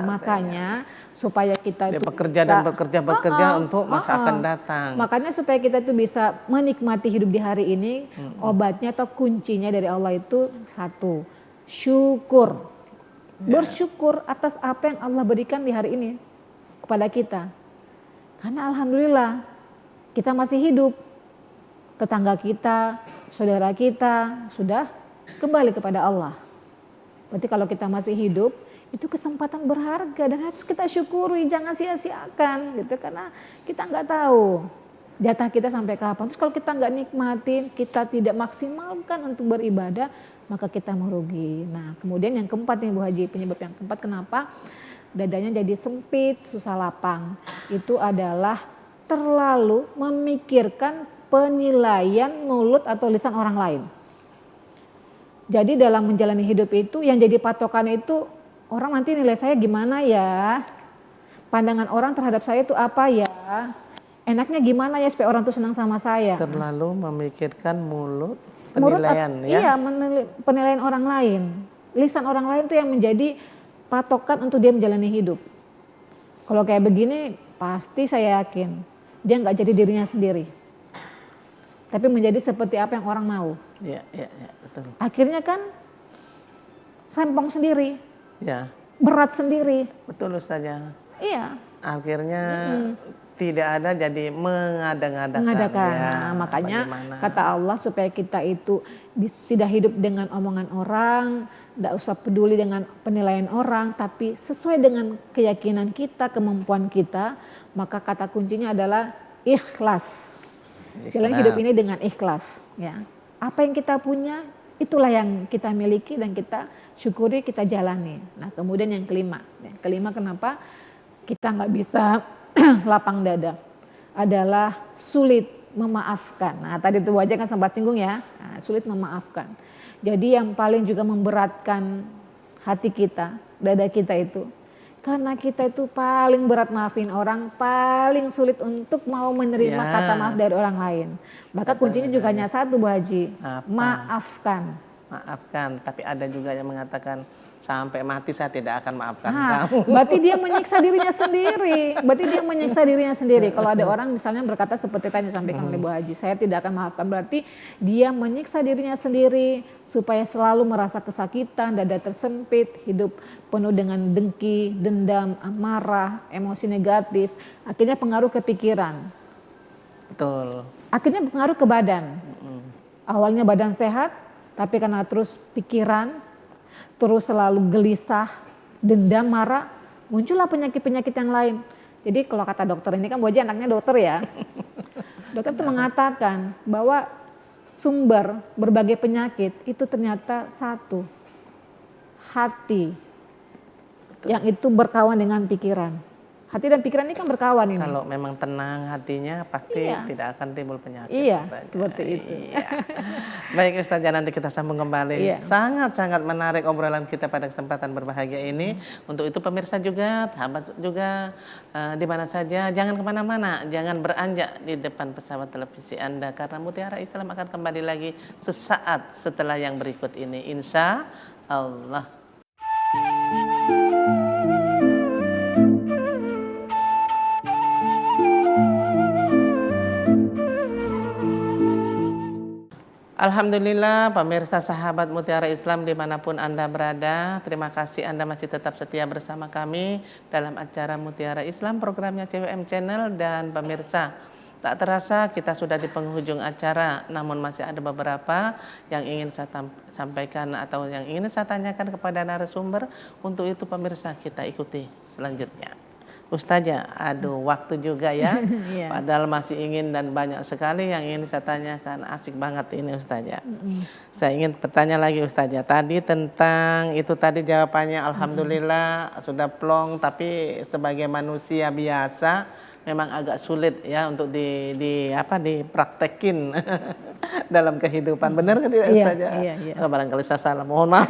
Speaker 2: Makanya supaya kita itu
Speaker 1: bekerja
Speaker 2: bisa,
Speaker 1: dan bekerja untuk masa akan datang.
Speaker 2: Makanya supaya kita itu bisa menikmati hidup di hari ini, obatnya atau kuncinya dari Allah itu satu, syukur. Bersyukur atas apa yang Allah berikan di hari ini kepada kita. Karena alhamdulillah kita masih hidup. Tetangga kita, saudara kita sudah kembali kepada Allah. Berarti kalau kita masih hidup, itu kesempatan berharga dan harus kita syukuri, jangan sia-siakan gitu, karena kita nggak tahu jatah kita sampai kapan. Terus kalau kita nggak nikmatin, kita tidak maksimalkan untuk beribadah, maka kita merugi. Nah kemudian yang keempat nih Bu Haji, penyebab yang keempat kenapa dadanya jadi sempit, susah lapang, itu adalah terlalu memikirkan penilaian mulut atau lisan orang lain. Jadi dalam menjalani hidup itu yang jadi patokan itu orang nanti nilai saya gimana ya, pandangan orang terhadap saya itu apa ya, enaknya gimana ya supaya orang tuh senang sama saya.
Speaker 1: Terlalu memikirkan penilaian ya.
Speaker 2: Iya, penilaian orang lain. Lisan orang lain tuh yang menjadi patokan untuk dia menjalani hidup. Kalau kayak begini pasti saya yakin dia nggak jadi dirinya sendiri. Tapi menjadi seperti apa yang orang mau.
Speaker 1: Iya, betul.
Speaker 2: Akhirnya kan rempong sendiri.
Speaker 1: Ya.
Speaker 2: Berat sendiri.
Speaker 1: Betul Ustazah.
Speaker 2: Iya.
Speaker 1: Akhirnya tidak ada jadi mengada-ngadakan. Ya,
Speaker 2: Nah, makanya
Speaker 1: bagaimana?
Speaker 2: kata Allah supaya kita itu tidak hidup dengan omongan orang, tidak usah peduli dengan penilaian orang, tapi sesuai dengan keyakinan kita, kemampuan kita, maka kata kuncinya adalah ikhlas. Jalan hidup ini dengan ikhlas. Ya. Apa yang kita punya itulah yang kita miliki dan kita syukuri, kita jalani. Nah kemudian yang kelima kenapa kita nggak bisa lapang dada adalah sulit memaafkan. Nah tadi itu aja kan sempat singgung ya, sulit memaafkan. Jadi yang paling juga memberatkan hati kita, dada kita itu, karena kita itu paling berat maafin orang, paling sulit untuk mau menerima kata maaf dari orang lain. Maka kuncinya juga hanya satu Bu Haji, maafkan.
Speaker 1: Maafkan, tapi ada juga yang mengatakan sampai mati saya tidak akan maafkan kamu.
Speaker 2: Berarti dia menyiksa dirinya sendiri. Kalau ada orang misalnya berkata seperti tadi disampaikan oleh Bu Haji, saya tidak akan maafkan, berarti dia menyiksa dirinya sendiri supaya selalu merasa kesakitan, dada tersempit, hidup penuh dengan dengki, dendam, amarah, emosi negatif, akhirnya pengaruh ke pikiran.
Speaker 1: Betul.
Speaker 2: Akhirnya pengaruh ke badan. Awalnya badan sehat, tapi karena terus pikiran, terus selalu gelisah, dendam, marah, muncullah penyakit-penyakit yang lain. Jadi kalau kata dokter, ini kan Bu Haji anaknya dokter ya. Dokter itu mengatakan bahwa sumber berbagai penyakit itu ternyata satu, hati. Yang itu berkawan dengan pikiran. Hati dan pikiran ini kan berkawan ini.
Speaker 1: Kalau memang tenang hatinya pasti tidak akan timbul penyakit.
Speaker 2: Iya, seperti itu.
Speaker 1: Iya. Baik Ustazah, nanti kita sambung kembali. Sangat-sangat menarik obrolan kita pada kesempatan berbahagia ini. Untuk itu pemirsa juga, sahabat juga, di mana saja jangan kemana-mana, jangan beranjak di depan pesawat televisi Anda, karena Mutiara Islam akan kembali lagi sesaat setelah yang berikut ini, insya Allah. Alhamdulillah pemirsa sahabat Mutiara Islam dimanapun Anda berada, terima kasih Anda masih tetap setia bersama kami dalam acara Mutiara Islam, programnya CWM Channel. Dan pemirsa, tak terasa kita sudah di penghujung acara, namun masih ada beberapa yang ingin saya sampaikan atau yang ingin saya tanyakan kepada narasumber. Untuk itu pemirsa, kita ikuti selanjutnya. Ustazah, aduh waktu juga ya, padahal masih ingin dan banyak sekali yang ingin saya tanyakan, asik banget ini Ustazah. Saya ingin bertanya lagi Ustazah, tadi tentang itu tadi jawabannya Alhamdulillah sudah plong, tapi sebagai manusia biasa memang agak sulit ya untuk dipraktekin dalam kehidupan. Benar kan tidak Ustazah? Iya. Barangkali saya salah, mohon maaf.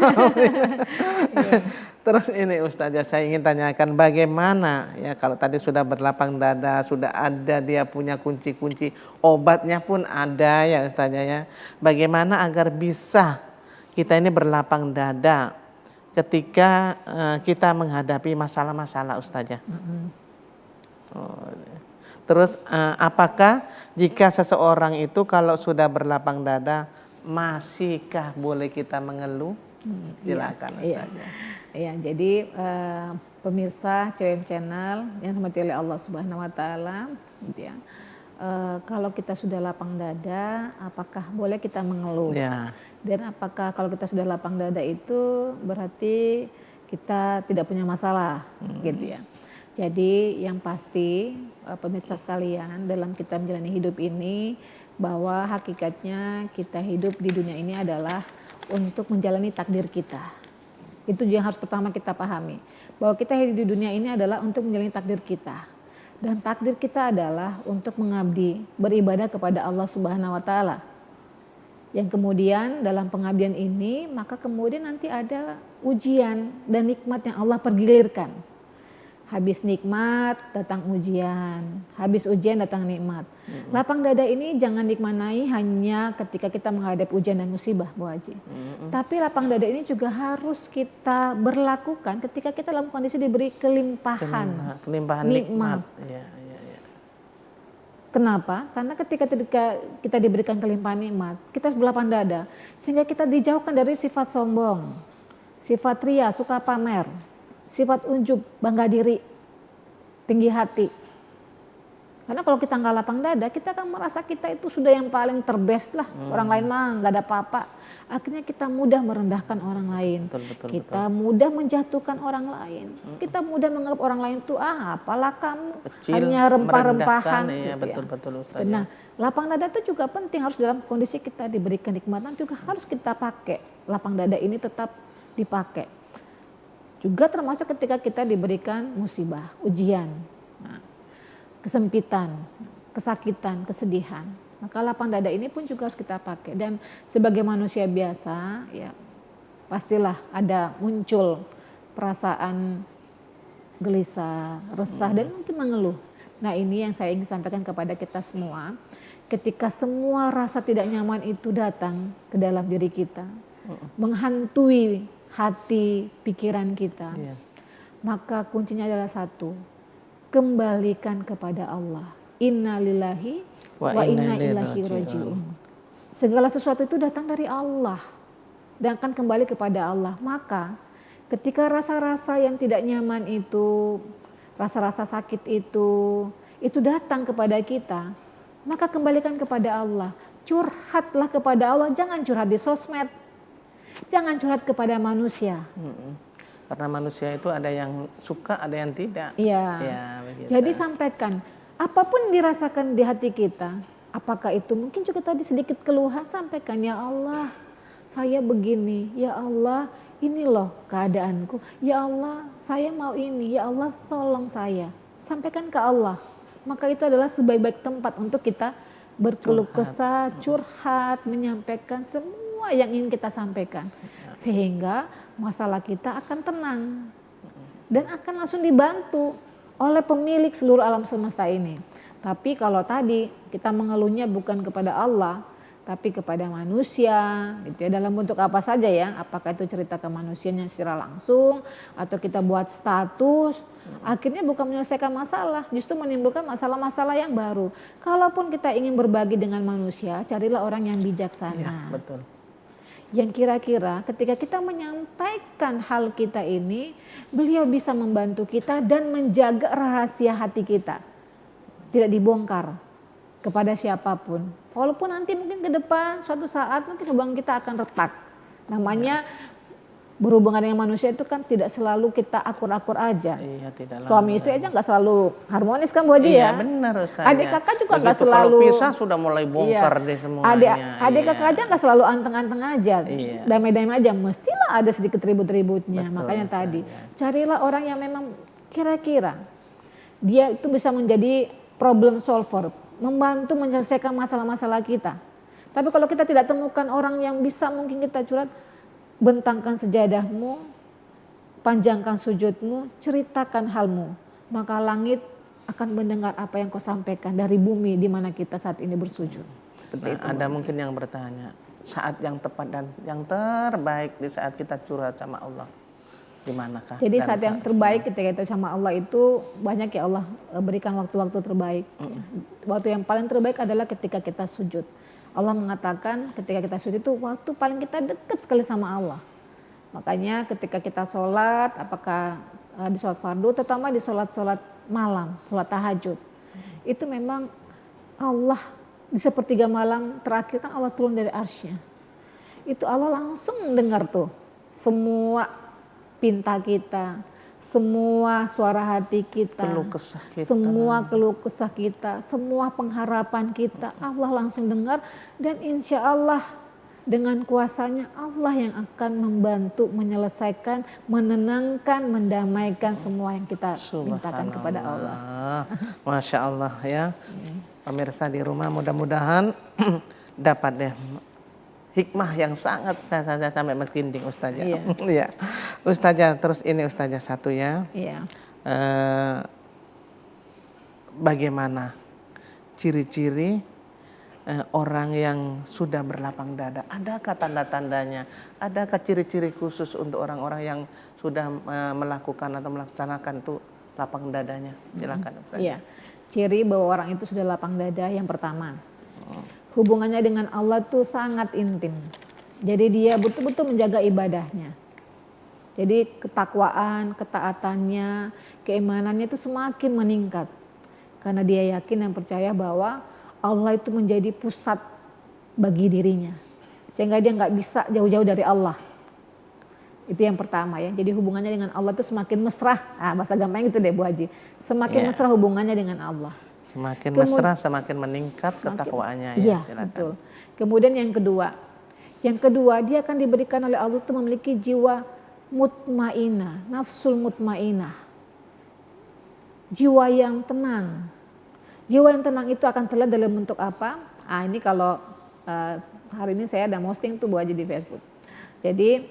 Speaker 1: Terus ini Ustazah, saya ingin tanyakan bagaimana ya kalau tadi sudah berlapang dada, sudah ada dia punya kunci-kunci, obatnya pun ada ya Ustazah ya. Bagaimana agar bisa kita ini berlapang dada ketika kita menghadapi masalah-masalah Ustazah? Terus apakah jika seseorang itu kalau sudah berlapang dada, masihkah boleh kita mengeluh? Silakan Ustazah.
Speaker 2: Iya, jadi pemirsa CWM Channel yang dirahmati oleh Allah Subhanahu Wa Taala, gitu ya. Kalau kita sudah lapang dada, apakah boleh kita mengeluh? Ya. Dan apakah kalau kita sudah lapang dada itu berarti kita tidak punya masalah, gitu ya. Jadi yang pasti pemirsa sekalian, dalam kita menjalani hidup ini, bahwa hakikatnya kita hidup di dunia ini adalah untuk menjalani takdir kita. Itu yang harus pertama kita pahami, bahwa kita hidup di dunia ini adalah untuk menjalani takdir kita. Dan takdir kita adalah untuk mengabdi, beribadah kepada Allah Subhanahu Wa Taala. Yang kemudian dalam pengabdian ini, maka kemudian nanti ada ujian dan nikmat yang Allah pergilirkan. Habis nikmat datang ujian, habis ujian datang nikmat. Lapang dada ini jangan dimaknai hanya ketika kita menghadapi ujian dan musibah, Bu Haji. Tapi lapang dada ini juga harus kita berlakukan ketika kita dalam kondisi diberi kelimpahan nikmat. Ya. Kenapa? Karena ketika kita diberikan kelimpahan nikmat, kita harus berlapang dada sehingga kita dijauhkan dari sifat sombong, sifat ria, suka pamer, sifat unjub, bangga diri, tinggi hati. Karena kalau kita nggak lapang dada, kita akan merasa kita itu sudah yang paling terbest lah. Orang lain mah nggak ada apa-apa. Akhirnya kita mudah merendahkan orang lain. Kita mudah menjatuhkan orang lain. Kita mudah menganggap orang lain tuh apalah kamu,
Speaker 1: Kecil,
Speaker 2: hanya rempah-rempahan.
Speaker 1: iya,
Speaker 2: Gitu
Speaker 1: betul Ustaz.
Speaker 2: Nah, lapang dada itu juga penting, harus dalam kondisi kita diberi kenikmatan juga harus kita pakai. Lapang dada ini tetap dipakai. Juga termasuk ketika kita diberikan musibah, ujian. Nah, kesempitan, kesakitan, kesedihan. Maka lapang dada ini pun juga harus kita pakai. Dan sebagai manusia biasa, ya pastilah ada muncul perasaan gelisah, resah, dan mungkin mengeluh. Nah, ini yang saya ingin sampaikan kepada kita semua. Ketika semua rasa tidak nyaman itu datang ke dalam diri kita, menghantui hati, pikiran kita, maka kuncinya adalah satu, kembalikan kepada Allah. Inna lillahi wa inna ilaihi raji'un. Segala sesuatu itu datang dari Allah dan akan kembali kepada Allah. Maka ketika rasa-rasa yang tidak nyaman itu, rasa-rasa sakit itu datang kepada kita, maka kembalikan kepada Allah. Curhatlah kepada Allah, jangan curhat di sosmed. Jangan curhat kepada manusia.
Speaker 1: Karena manusia itu ada yang suka, ada yang tidak.
Speaker 2: Iya.
Speaker 1: Ya, begitu.
Speaker 2: Jadi sampaikan apapun dirasakan di hati kita, apakah itu mungkin juga tadi sedikit keluhan, sampaikan, ya Allah, saya begini, ya Allah, ini loh keadaanku, ya Allah, saya mau ini, ya Allah, tolong saya. Sampaikan ke Allah. Maka itu adalah sebaik-baik tempat untuk kita berkeluh kesah, curhat, menyampaikan semua yang ingin kita sampaikan. Sehingga masalah kita akan tenang dan akan langsung dibantu oleh pemilik seluruh alam semesta ini. Tapi kalau tadi kita mengeluhnya bukan kepada Allah, tapi kepada manusia, gitu ya, dalam bentuk apa saja ya, apakah itu cerita ke manusianya secara langsung atau kita buat status, akhirnya bukan menyelesaikan masalah, justru menimbulkan masalah-masalah yang baru. Kalaupun kita ingin berbagi dengan manusia, carilah orang yang bijaksana.
Speaker 1: Ya, betul.
Speaker 2: Yang kira-kira ketika kita menyampaikan hal kita ini, beliau bisa membantu kita dan menjaga rahasia hati kita. Tidak dibongkar kepada siapapun. Walaupun nanti mungkin ke depan suatu saat mungkin hubungan kita akan retak. Namanya berhubungan dengan manusia itu kan tidak selalu kita akur-akur aja.
Speaker 1: Iya, tidak.
Speaker 2: Suami istri aja nggak selalu harmonis kan Bu Haji ya.
Speaker 1: Iya benar Ustaz.
Speaker 2: Adik kakak juga nggak selalu.
Speaker 1: Kalau pisah sudah mulai bongkar deh semuanya.
Speaker 2: Adik kakak aja nggak selalu anteng-anteng aja.
Speaker 1: Iya.
Speaker 2: Damai-damai aja. Mestilah ada sedikit ribut-ributnya.
Speaker 1: Betul,
Speaker 2: makanya
Speaker 1: Ustaz,
Speaker 2: tadi
Speaker 1: ya.
Speaker 2: carilah orang yang memang kira-kira dia itu bisa menjadi problem solver, membantu menyelesaikan masalah-masalah kita. Tapi kalau kita tidak temukan orang yang bisa mungkin kita curhat, bentangkan sejadahmu, panjangkan sujudmu, ceritakan halmu. Maka langit akan mendengar apa yang kau sampaikan dari bumi di mana kita saat ini bersujud. Seperti itu.
Speaker 1: Ada mungkin yang bertanya, saat yang tepat dan yang terbaik di saat kita curhat sama Allah, di manakah?
Speaker 2: Jadi saat yang terbaik ketika itu sama Allah itu banyak ya Allah berikan waktu-waktu terbaik. Waktu yang paling terbaik adalah ketika kita sujud. Allah mengatakan ketika kita sujud itu waktu paling kita dekat sekali sama Allah. Makanya ketika kita sholat, apakah di sholat fardu, terutama di sholat-sholat malam, sholat tahajud. Itu memang Allah di sepertiga malam terakhir kan Allah turun dari arsy-Nya. Itu Allah langsung mendengar tuh semua pinta kita, semua suara hati kita,
Speaker 1: Keluh kesah kita.
Speaker 2: semua keluh kesah kita, semua pengharapan kita, Allah langsung dengar dan insya Allah dengan kuasanya Allah yang akan membantu menyelesaikan, menenangkan, mendamaikan semua yang kita mintakan kepada Allah.
Speaker 1: Masya Allah ya. Pemirsa di rumah mudah-mudahan dapat deh hikmah yang sangat saya sampai merinding Ustazah.
Speaker 2: Iya.
Speaker 1: Ya. Ustazah terus ini Ustazah satu ya.
Speaker 2: Iya.
Speaker 1: Bagaimana ciri-ciri orang yang sudah berlapang dada? Adakah tanda-tandanya? Adakah ciri-ciri khusus untuk orang-orang yang sudah melakukan atau melaksanakan tuh lapang dadanya? Silakan Ustazah.
Speaker 2: Iya. Ciri bahwa orang itu sudah lapang dada yang pertama. Hubungannya dengan Allah tuh sangat intim. Jadi dia betul-betul menjaga ibadahnya. Jadi ketakwaan, ketaatannya, keimanannya itu semakin meningkat. Karena dia yakin dan percaya bahwa Allah itu menjadi pusat bagi dirinya. Sehingga dia nggak bisa jauh-jauh dari Allah. Itu yang pertama ya. Jadi hubungannya dengan Allah itu semakin mesra. Bahasa gampang itu deh Bu Haji. Semakin mesra hubungannya dengan Allah.
Speaker 1: Semakin mesra, semakin meningkat ketakwaannya ya.
Speaker 2: Iya, betul. Kemudian yang kedua dia akan diberikan oleh Allah itu memiliki jiwa mutmainah, nafsul mutmainah. Jiwa yang tenang. Jiwa yang tenang itu akan terlihat dalam bentuk apa? Ini kalau hari ini saya ada posting tuh Bu Haji di Facebook. Jadi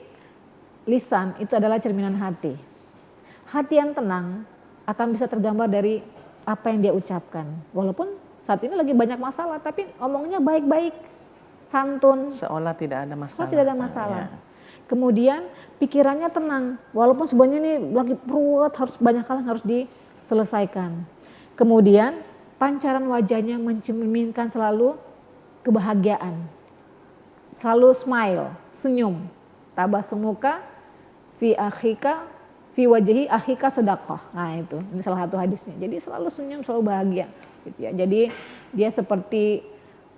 Speaker 2: lisan itu adalah cerminan hati. Hati yang tenang akan bisa tergambar dari apa yang dia ucapkan. Walaupun saat ini lagi banyak masalah, tapi ngomongnya baik-baik, santun.
Speaker 1: Seolah tidak ada masalah.
Speaker 2: Seolah tidak ada masalah. Kemudian pikirannya tenang, walaupun sebenarnya ini lagi ruwet, harus banyak hal yang harus diselesaikan. Kemudian pancaran wajahnya mencerminkan selalu kebahagiaan. Selalu smile, senyum. Tabasumuka fi akhika fi wajhi akhika sedekah. Itu ini salah satu hadisnya. Jadi selalu senyum, selalu bahagia gitu ya. Jadi dia seperti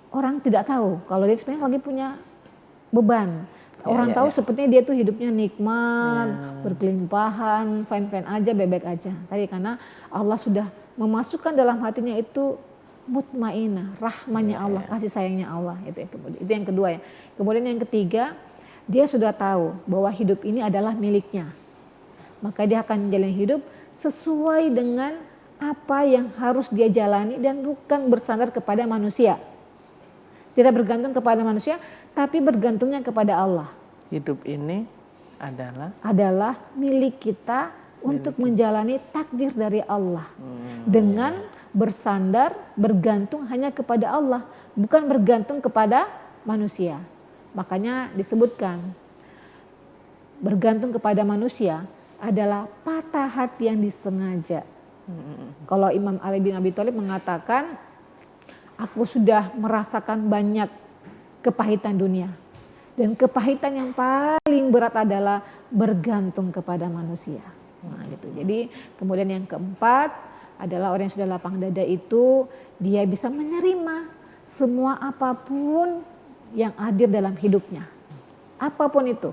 Speaker 2: orang tidak tahu kalau dia sebenarnya lagi punya beban. Orang tahu sepertinya dia tuh hidupnya nikmat, berkelimpahan, fine-fine aja, bebek aja. Tadi karena Allah sudah memasukkan dalam hatinya itu mutmainah, rahmannya Allah, kasih sayangnya Allah. Itu yang kedua ya. Kemudian yang ketiga, dia sudah tahu bahwa hidup ini adalah miliknya. Maka dia akan menjalani hidup sesuai dengan apa yang harus dia jalani dan bukan bersandar kepada manusia. Tidak bergantung kepada manusia, tapi bergantungnya kepada Allah.
Speaker 1: Hidup ini
Speaker 2: adalah milik kita untuk menjalani takdir dari Allah. Dengan bersandar, bergantung hanya kepada Allah, bukan bergantung kepada manusia. Makanya disebutkan bergantung kepada manusia adalah patah hati yang disengaja. Kalau Imam Ali bin Abi Thalib mengatakan, aku sudah merasakan banyak kepahitan dunia. Dan kepahitan yang paling berat adalah bergantung kepada manusia. Gitu. Jadi kemudian yang keempat adalah orang yang sudah lapang dada itu, dia bisa menerima semua apapun yang hadir dalam hidupnya. Apapun itu.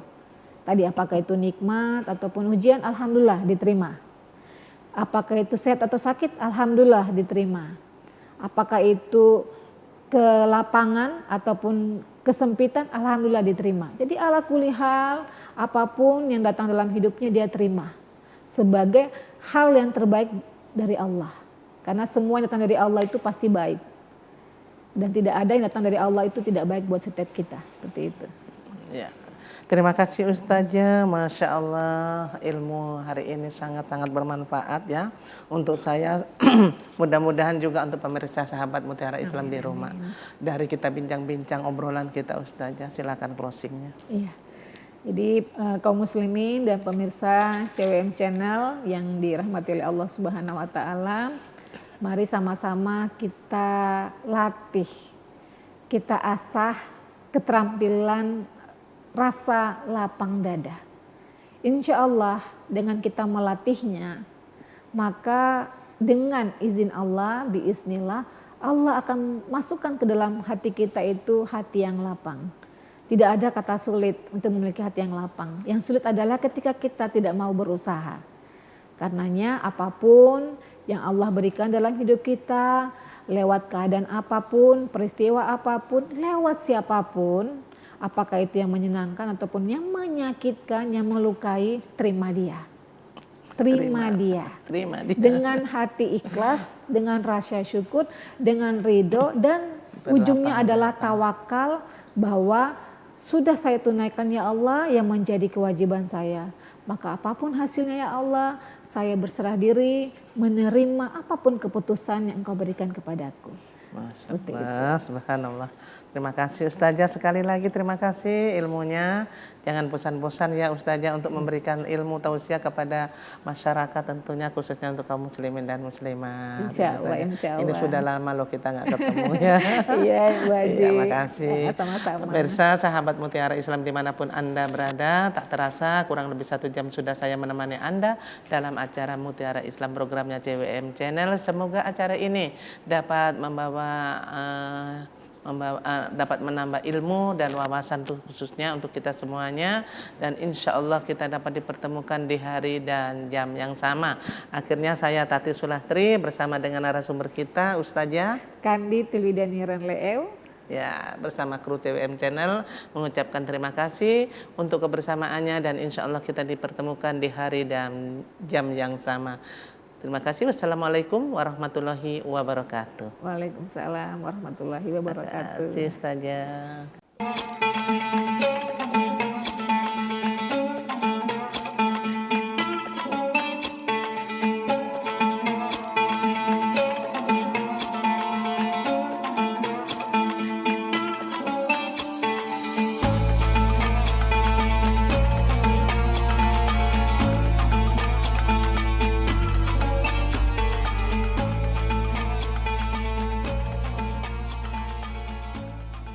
Speaker 2: Tadi apakah itu nikmat ataupun ujian, alhamdulillah diterima. Apakah itu sehat atau sakit, alhamdulillah diterima. Apakah itu kelapangan ataupun kesempitan, alhamdulillah diterima. Jadi ala kulli hal, apapun yang datang dalam hidupnya dia terima. Sebagai hal yang terbaik dari Allah. Karena semua yang datang dari Allah itu pasti baik. Dan tidak ada yang datang dari Allah itu tidak baik buat setiap kita. Seperti itu.
Speaker 1: Ya. Terima kasih Ustazah, Masya Allah ilmu hari ini sangat-sangat bermanfaat ya untuk saya. Mudah-mudahan juga untuk pemirsa sahabat Mutiara Islam di rumah. Dari kita bincang-bincang obrolan kita Ustazah, silakan closingnya.
Speaker 2: Iya. Jadi kaum muslimin dan pemirsa CWM Channel yang dirahmati oleh Allah Subhanahu wa taala, mari sama-sama kita latih, kita asah keterampilan rasa lapang dada. Insya Allah dengan kita melatihnya, maka dengan izin Allah, biiznillah, Allah akan masukkan ke dalam hati kita itu hati yang lapang. Tidak ada kata sulit untuk memiliki hati yang lapang. Yang sulit adalah ketika kita tidak mau berusaha. Karenanya apapun yang Allah berikan dalam hidup kita, lewat keadaan apapun, peristiwa apapun, lewat siapapun, apakah itu yang menyenangkan ataupun yang menyakitkan, yang melukai, terima dia. Terima dia. Dengan hati ikhlas, dengan rasa syukur, dengan ridho, dan ujungnya adalah tawakal bahwa sudah saya tunaikan ya Allah yang menjadi kewajiban saya. Maka apapun hasilnya ya Allah, saya berserah diri menerima apapun keputusan yang Engkau berikan kepadaku.
Speaker 1: Masya Allah, subhanallah. Terima kasih Ustazah, sekali lagi terima kasih ilmunya. Jangan bosan-bosan ya Ustazah untuk memberikan ilmu tausiah kepada masyarakat, tentunya khususnya untuk kaum muslimin dan muslimat.
Speaker 2: Insya
Speaker 1: Ya,
Speaker 2: Allah,
Speaker 1: Ustazah.
Speaker 2: insya
Speaker 1: Ini
Speaker 2: Allah.
Speaker 1: sudah lama loh kita nggak ketemu ya.
Speaker 2: Iya, Bu Haji.
Speaker 1: Iya, makasih.
Speaker 2: Sama-sama.
Speaker 1: Pemirsa, sahabat Mutiara Islam dimanapun Anda berada, tak terasa kurang lebih 1 jam sudah saya menemani Anda dalam acara Mutiara Islam programnya CWM Channel. Semoga acara ini dapat dapat menambah ilmu dan wawasan khususnya untuk kita semuanya, dan insya Allah kita dapat dipertemukan di hari dan jam yang sama. Akhirnya saya Tati Sulastri bersama dengan narasumber kita Ustazah
Speaker 2: Kandi Tilwidaniran Leeu.
Speaker 1: Ya, bersama kru TWM Channel mengucapkan terima kasih untuk kebersamaannya, dan insya Allah kita dipertemukan di hari dan jam yang sama. Terima kasih. Wassalamualaikum warahmatullahi wabarakatuh.
Speaker 2: Waalaikumsalam warahmatullahi wabarakatuh.
Speaker 1: Terima kasih Ustazah.